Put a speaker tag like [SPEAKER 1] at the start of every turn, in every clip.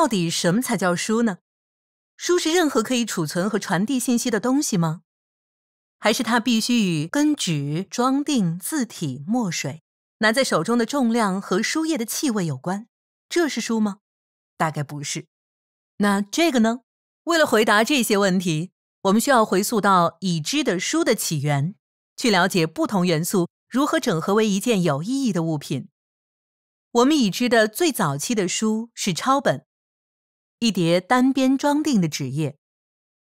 [SPEAKER 1] 到底什么才叫书呢？书是任何可以储存和传递信息的东西吗？还是它必须与跟纸、装订、字体、墨水、拿在手中的重量和书页的气味有关？这是书吗？大概不是。那这个呢？为了回答这些问题，我们需要回溯到已知的书的起源，去了解不同元素如何整合为一件有意义的物品。我们已知的最早期的书是抄本，一叠单边装订的纸页。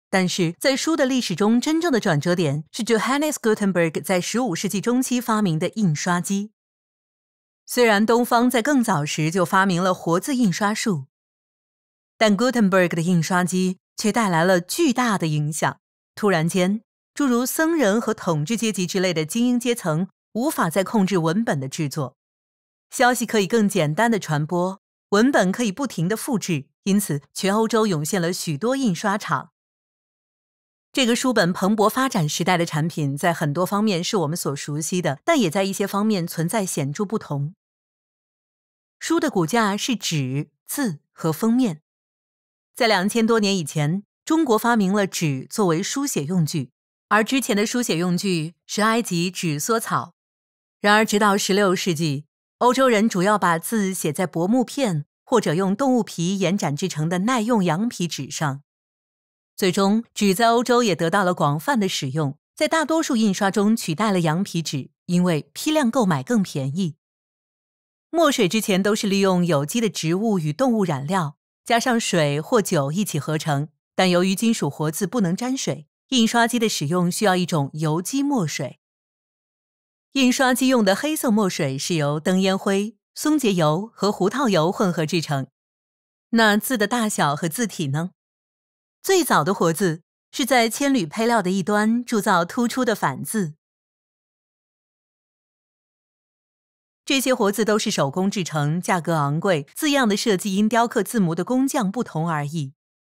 [SPEAKER 1] 但是在书的历史中，真正的转折点是 Johannes Gutenberg 在15世纪中期发明的印刷机。虽然东方在更早时就发明了活字印刷术，但 Gutenberg 的印刷机却带来了巨大的影响。突然间，诸如僧人和统治阶级之类的精英阶层无法再控制文本的制作，消息可以更简单的传播，文本可以不停地复制，因此全欧洲涌现了许多印刷厂。这个书本蓬勃发展时代的产品在很多方面是我们所熟悉的，但也在一些方面存在显著不同。书的骨架是纸、字和封面。在2000多年以前，中国发明了纸作为书写用具，而之前的书写用具是埃及纸梭草。然而直到16世纪，欧洲人主要把字写在薄木片或者用动物皮延展制成的耐用羊皮纸上。最终，纸在欧洲也得到了广泛的使用，在大多数印刷中取代了羊皮纸，因为批量购买更便宜。墨水之前都是利用有机的植物与动物染料，加上水或酒一起合成，但由于金属活字不能沾水，印刷机的使用需要一种有机墨水。印刷机用的黑色墨水是由灯烟灰、松节油和胡桃油混合制成。那字的大小和字体呢？最早的活字是在铅铝配料的一端铸造突出的反字。这些活字都是手工制成，价格昂贵，字样的设计因雕刻字模的工匠不同而异。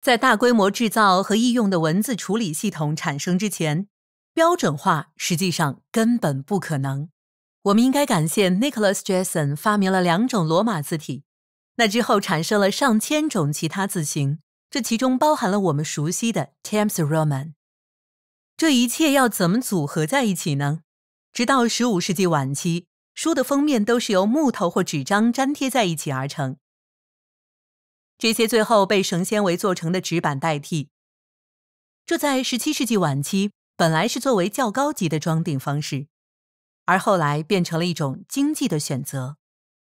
[SPEAKER 1] 在大规模制造和易用的文字处理系统产生之前，标准化实际上根本不可能。我们应该感谢 Nicholas Jason 发明了2种罗马字体，那之后产生了上千种其他字形，这其中包含了我们熟悉的 Times Roman。 这一切要怎么组合在一起呢？直到15世纪晚期，书的封面都是由木头或纸张粘贴在一起而成，这些最后被绳纤维做成的纸板代替。这在17世纪晚期本来是作为较高级的装订方式，而后来变成了一种经济的选择。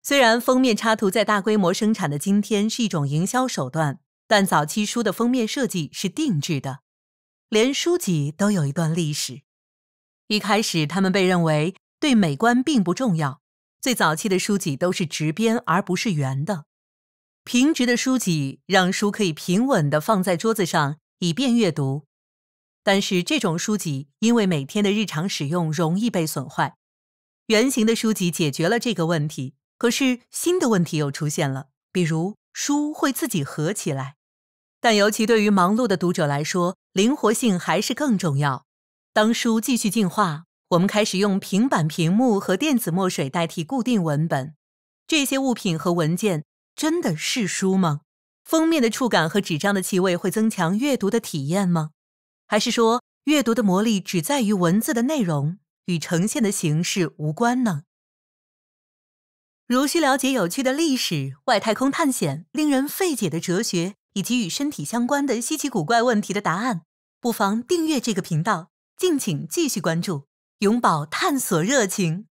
[SPEAKER 1] 虽然封面插图在大规模生产的今天是一种营销手段，但早期书的封面设计是定制的，连书籍都有一段历史。一开始他们被认为对美观并不重要，最早期的书籍都是直边而不是圆的。平直的书籍让书可以平稳地放在桌子上，以便阅读。但是这种书籍因为每天的日常使用容易被损坏，圆形的书籍解决了这个问题。可是新的问题又出现了，比如书会自己合起来。但尤其对于忙碌的读者来说，灵活性还是更重要。当书继续进化，我们开始用平板屏幕和电子墨水代替固定文本。这些物品和文件真的是书吗？封面的触感和纸张的气味会增强阅读的体验吗？还是说，阅读的魔力只在于文字的内容，与呈现的形式无关呢？如需了解有趣的历史、外太空探险、令人费解的哲学，以及与身体相关的稀奇古怪问题的答案，不妨订阅这个频道，敬请继续关注，永葆探索热情。